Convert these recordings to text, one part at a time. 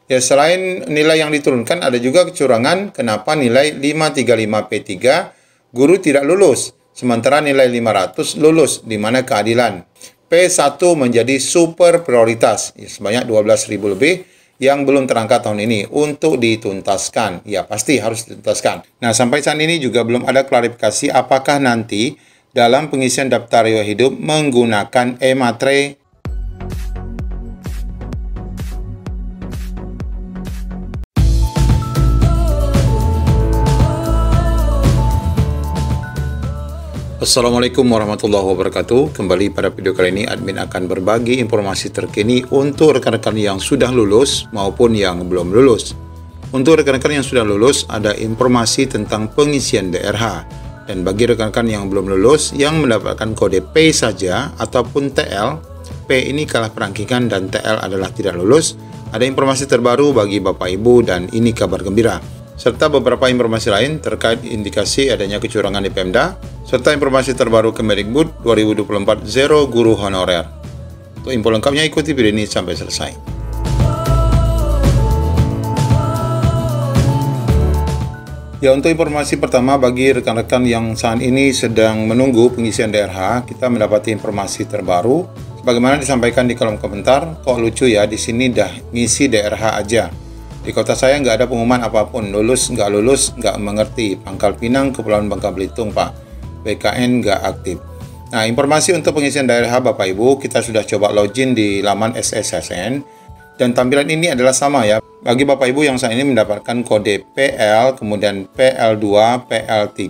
Ya, selain nilai yang diturunkan, ada juga kecurangan kenapa nilai 535P3 guru tidak lulus, sementara nilai 500 lulus, di mana keadilan. P1 menjadi super prioritas, ya, sebanyak 12.000 lebih yang belum terangkat tahun ini untuk dituntaskan. Ya, pasti harus dituntaskan. Nah, sampai saat ini juga belum ada klarifikasi apakah nanti dalam pengisian daftar riwayat hidup menggunakan e-matre. Assalamualaikum warahmatullahi wabarakatuh. Kembali pada video kali ini, admin akan berbagi informasi terkini untuk rekan-rekan yang sudah lulus maupun yang belum lulus. Untuk rekan-rekan yang sudah lulus, ada informasi tentang pengisian DRH. Dan bagi rekan-rekan yang belum lulus, yang mendapatkan kode P saja ataupun TL, P ini kalah perangkingan dan TL adalah tidak lulus, ada informasi terbaru bagi Bapak Ibu dan ini kabar gembira. Serta beberapa informasi lain terkait indikasi adanya kecurangan di Pemda, serta informasi terbaru Kemendikbud 2024 Zero Guru Honorer. Untuk info lengkapnya ikuti video ini sampai selesai. Ya, untuk informasi pertama bagi rekan-rekan yang saat ini sedang menunggu pengisian DRH, kita mendapati informasi terbaru. Sebagaimana disampaikan di kolom komentar, kok lucu ya, di sini dah ngisi DRH aja. Di kota saya nggak ada pengumuman apapun, lulus, nggak mengerti. Pangkal Pinang, Kepulauan Bangka Belitung, Pak. BKN nggak aktif. Nah, informasi untuk pengisian DRH Bapak Ibu, kita sudah coba login di laman SSSN. Dan tampilan ini adalah sama ya. Bagi Bapak Ibu yang saat ini mendapatkan kode PL, kemudian PL2, PL3,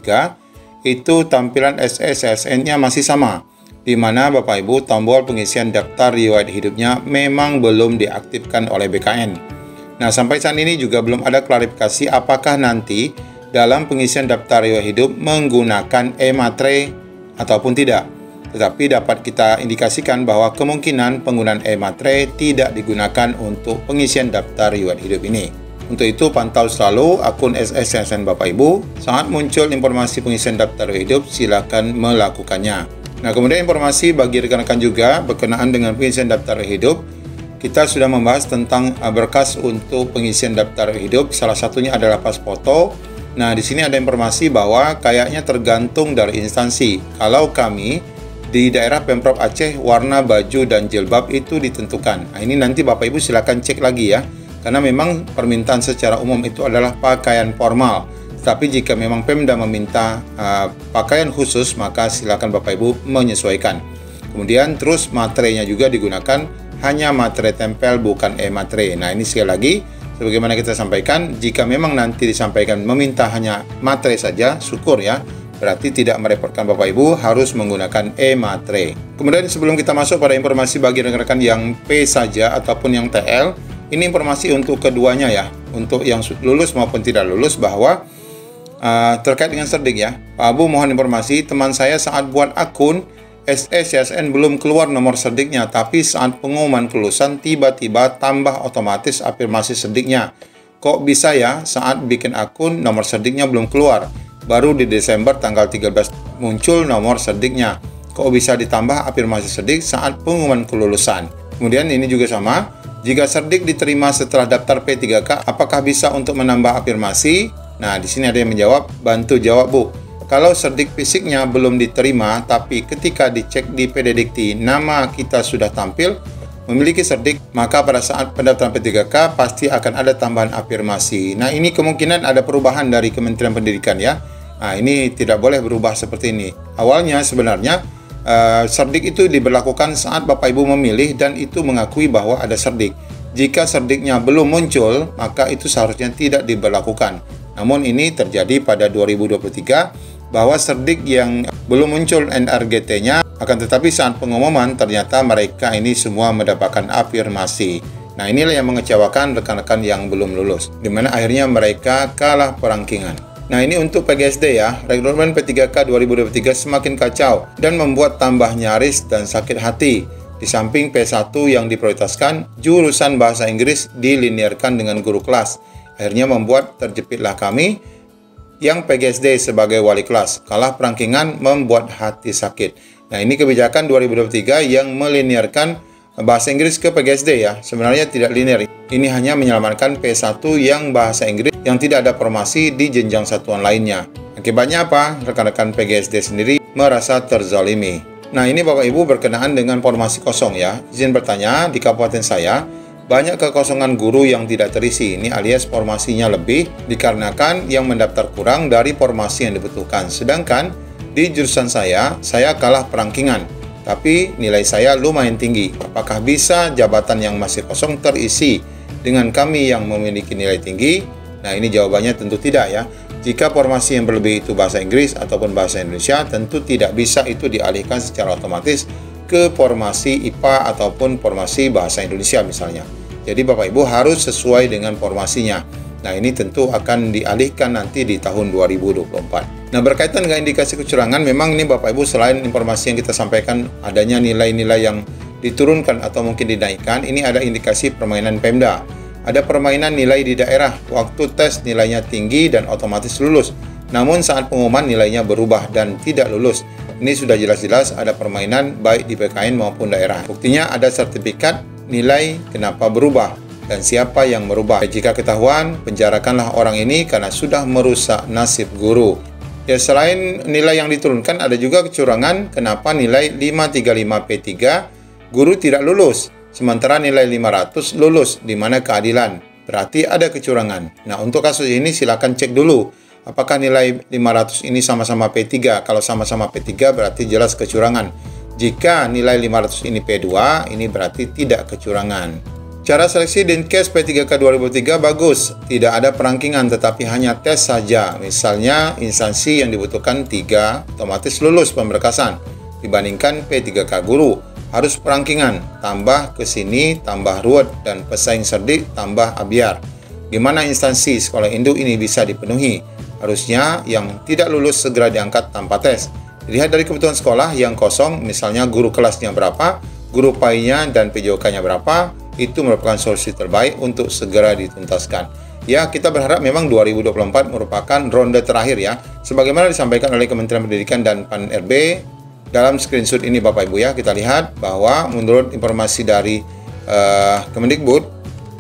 itu tampilan SSSN-nya masih sama. Di mana Bapak Ibu tombol pengisian daftar riwayat hidupnya memang belum diaktifkan oleh BKN. Nah, sampai saat ini juga belum ada klarifikasi apakah nanti dalam pengisian daftar riwayat hidup menggunakan e-matre ataupun tidak. Tetapi dapat kita indikasikan bahwa kemungkinan penggunaan e-matre tidak digunakan untuk pengisian daftar riwayat hidup ini. Untuk itu, pantau selalu akun SSSN Bapak Ibu. Saat muncul informasi pengisian daftar riwayat hidup, silakan melakukannya. Nah, kemudian informasi bagi rekan-rekan juga berkenaan dengan pengisian daftar riwayat hidup. Kita sudah membahas tentang berkas untuk pengisian daftar hidup. Salah satunya adalah pas foto. Nah, di sini ada informasi bahwa kayaknya tergantung dari instansi. Kalau kami di daerah Pemprov Aceh, warna baju dan jilbab itu ditentukan. Nah, ini nanti Bapak Ibu silakan cek lagi ya. Karena memang permintaan secara umum itu adalah pakaian formal. Tapi jika memang Pemda meminta pakaian khusus, maka silakan Bapak Ibu menyesuaikan. Kemudian terus materainya juga digunakan hanya matre tempel, bukan e-matre. Nah, ini sekali lagi, sebagaimana kita sampaikan, jika memang nanti disampaikan meminta hanya matre saja, syukur ya, berarti tidak merepotkan Bapak Ibu harus menggunakan e-matre. Kemudian sebelum kita masuk pada informasi bagi rekan-rekan yang P saja ataupun yang TL, ini informasi untuk keduanya ya, untuk yang lulus maupun tidak lulus, bahwa terkait dengan cerdik ya, Pak Abu mohon informasi, teman saya saat buat akun SSSN belum keluar nomor serdiknya, tapi saat pengumuman kelulusan tiba-tiba tambah otomatis afirmasi serdiknya. Kok bisa ya saat bikin akun nomor serdiknya belum keluar? Baru di Desember tanggal 13 muncul nomor serdiknya. Kok bisa ditambah afirmasi serdik saat pengumuman kelulusan? Kemudian ini juga sama, jika serdik diterima setelah daftar P3K, apakah bisa untuk menambah afirmasi? Nah, di sini ada yang menjawab, bantu jawab Bu. Kalau serdik fisiknya belum diterima, tapi ketika dicek di PD Dikti, nama kita sudah tampil, memiliki serdik, maka pada saat pendaftaran P3K pasti akan ada tambahan afirmasi. Nah, ini kemungkinan ada perubahan dari Kementerian Pendidikan ya. Nah, ini tidak boleh berubah seperti ini. Awalnya sebenarnya serdik itu diberlakukan saat Bapak Ibu memilih dan itu mengakui bahwa ada serdik. Jika serdiknya belum muncul, maka itu seharusnya tidak diberlakukan. Namun ini terjadi pada 2023, bahwa serdik yang belum muncul NRGT-nya, akan tetapi saat pengumuman ternyata mereka ini semua mendapatkan afirmasi. Nah, inilah yang mengecewakan rekan-rekan yang belum lulus, di mana akhirnya mereka kalah perangkingan. Nah, ini untuk PGSD ya, rekrutmen P3K 2023 semakin kacau dan membuat tambah nyaris dan sakit hati. Di samping P1 yang diprioritaskan, jurusan bahasa Inggris dilinearkan dengan guru kelas. Akhirnya membuat terjepitlah kami yang PGSD sebagai wali kelas. Kalah perangkingan membuat hati sakit. Nah, ini kebijakan 2023 yang melinearkan bahasa Inggris ke PGSD ya. Sebenarnya tidak linear. Ini hanya menyelamatkan P1 yang bahasa Inggris yang tidak ada formasi di jenjang satuan lainnya. Akibatnya apa? Rekan-rekan PGSD sendiri merasa terzalimi. Nah, ini Bapak Ibu berkenaan dengan formasi kosong ya. Izin bertanya, di kabupaten saya banyak kekosongan guru yang tidak terisi. Ini alias formasinya lebih dikarenakan yang mendaftar kurang dari formasi yang dibutuhkan. Sedangkan di jurusan saya kalah perangkingan. Tapi nilai saya lumayan tinggi. Apakah bisa jabatan yang masih kosong terisi dengan kami yang memiliki nilai tinggi? Nah, ini jawabannya tentu tidak ya. Jika formasi yang berlebih itu bahasa Inggris ataupun bahasa Indonesia, tentu tidak bisa itu dialihkan secara otomatis ke formasi IPA ataupun formasi bahasa Indonesia misalnya. Jadi Bapak Ibu harus sesuai dengan formasinya. Nah, ini tentu akan dialihkan nanti di tahun 2024. Nah, berkaitan dengan indikasi kecurangan, memang ini Bapak Ibu selain informasi yang kita sampaikan adanya nilai-nilai yang diturunkan atau mungkin dinaikkan, ini ada indikasi permainan Pemda. Ada permainan nilai di daerah, waktu tes nilainya tinggi dan otomatis lulus. Namun saat pengumuman nilainya berubah dan tidak lulus. Ini sudah jelas-jelas ada permainan baik di PKN maupun daerah. Buktinya ada sertifikat nilai kenapa berubah dan siapa yang merubah. Jika ketahuan, penjarakanlah orang ini karena sudah merusak nasib guru. Ya, selain nilai yang diturunkan, ada juga kecurangan kenapa nilai 535P3 guru tidak lulus. Sementara nilai 500 lulus, di mana keadilan? Berarti ada kecurangan. Nah, untuk kasus ini silakan cek dulu. Apakah nilai 500 ini sama-sama P3? Kalau sama-sama P3 berarti jelas kecurangan. Jika nilai 500 ini P2, ini berarti tidak kecurangan. Cara seleksi Dinkes P3K 2003 bagus. Tidak ada perangkingan tetapi hanya tes saja. Misalnya instansi yang dibutuhkan 3 otomatis lulus pemberkasan. Dibandingkan P3K guru. Harus perangkingan, tambah ke sini, tambah ruwet, dan pesaing cerdik, tambah abiar. Gimana instansi sekolah induk ini bisa dipenuhi? Harusnya yang tidak lulus segera diangkat tanpa tes. Dilihat dari kebutuhan sekolah yang kosong, misalnya guru kelasnya berapa, guru PAI-nya dan PJOK-nya berapa, itu merupakan solusi terbaik untuk segera dituntaskan. Ya, kita berharap memang 2024 merupakan ronde terakhir ya. Sebagaimana disampaikan oleh Kementerian Pendidikan dan PAN RB, dalam screenshot ini Bapak Ibu ya, kita lihat bahwa menurut informasi dari Kemendikbud,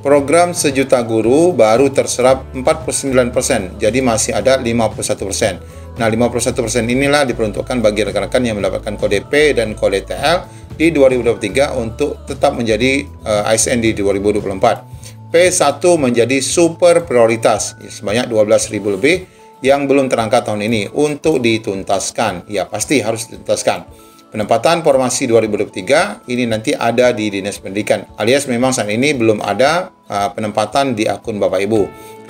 program sejuta guru baru terserap 49%, jadi masih ada 51%. Nah, 51% inilah diperuntukkan bagi rekan-rekan yang mendapatkan kode P dan kode TL di 2023 untuk tetap menjadi ASN di 2024. P1 menjadi super prioritas, sebanyak 12.000 lebih yang belum terangkat tahun ini untuk dituntaskan. Ya, pasti harus dituntaskan. Penempatan formasi 2023 ini nanti ada di Dinas Pendidikan, alias memang saat ini belum ada penempatan di akun Bapak Ibu.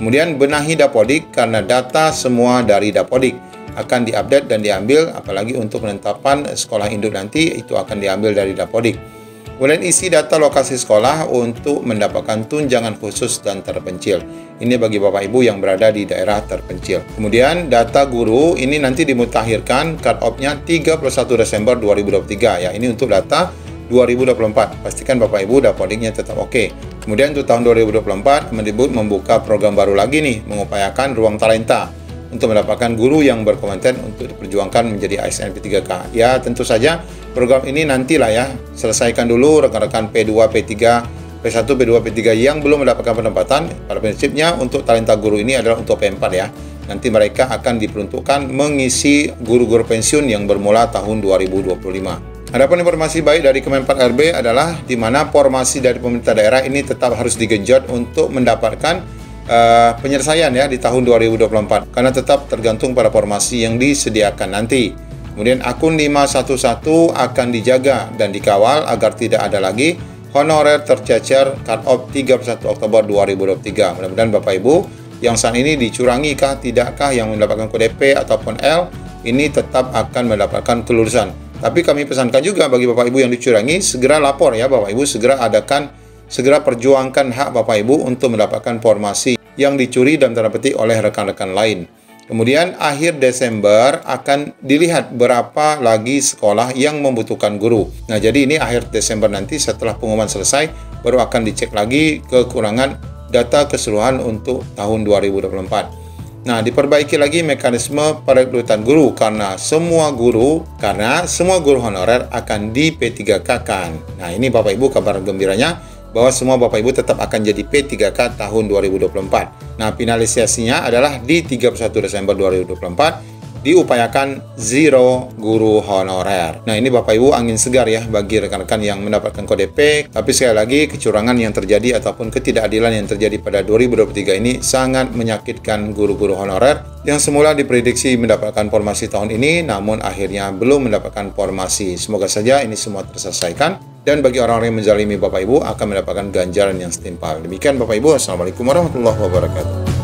Kemudian benahi Dapodik karena data semua dari Dapodik akan diupdate dan diambil, apalagi untuk penetapan sekolah induk nanti itu akan diambil dari Dapodik. Kemudian isi data lokasi sekolah untuk mendapatkan tunjangan khusus dan terpencil. Ini bagi Bapak Ibu yang berada di daerah terpencil. Kemudian data guru ini nanti dimutakhirkan cut off-nya 31 Desember 2023 ya. Ini untuk data 2024. Pastikan Bapak Ibu Dapodiknya tetap oke. Kemudian untuk tahun 2024 Kemendikbud membuka program baru lagi nih, mengupayakan ruang talenta untuk mendapatkan guru yang berkompeten untuk diperjuangkan menjadi ASN P3K. Ya, tentu saja program ini nantilah ya, selesaikan dulu rekan-rekan P2, P3, P1, P2, P3 yang belum mendapatkan penempatan. Pada prinsipnya untuk talenta guru ini adalah untuk P4 ya. Nanti mereka akan diperuntukkan mengisi guru-guru pensiun yang bermula tahun 2025. Adapun informasi baik dari Kemenpan RB adalah di mana formasi dari pemerintah daerah ini tetap harus digenjot untuk mendapatkan penyelesaian ya di tahun 2024 karena tetap tergantung pada formasi yang disediakan nanti. Kemudian akun 511 akan dijaga dan dikawal agar tidak ada lagi honorer tercecer cut off 31 Oktober 2023. Mudah-mudahan Bapak Ibu yang saat ini dicurangi kah tidakkah yang mendapatkan kode P ataupun L ini tetap akan mendapatkan kelulusan. Tapi kami pesankan juga bagi Bapak Ibu yang dicurangi segera lapor ya Bapak Ibu, segera perjuangkan hak Bapak Ibu untuk mendapatkan formasi yang dicuri dan tanda petik oleh rekan-rekan lain. Kemudian akhir Desember akan dilihat berapa lagi sekolah yang membutuhkan guru. Nah, jadi ini akhir Desember nanti setelah pengumuman selesai baru akan dicek lagi kekurangan data keseluruhan untuk tahun 2024. Nah, diperbaiki lagi mekanisme perekrutan guru karena semua guru honorer akan di P3K-kan. Nah, ini Bapak Ibu kabar gembiranya bahwa semua Bapak Ibu tetap akan jadi P3K tahun 2024. Nah, finalisasinya adalah di 31 Desember 2024 diupayakan zero guru honorer. Nah, ini Bapak Ibu angin segar ya bagi rekan-rekan yang mendapatkan kode P. Tapi sekali lagi kecurangan yang terjadi ataupun ketidakadilan yang terjadi pada 2023 ini sangat menyakitkan guru-guru honorer yang semula diprediksi mendapatkan formasi tahun ini namun akhirnya belum mendapatkan formasi. Semoga saja ini semua terselesaikan dan bagi orang-orang yang menzalimi Bapak Ibu akan mendapatkan ganjaran yang setimpal. Demikian Bapak Ibu, Assalamualaikum warahmatullahi wabarakatuh.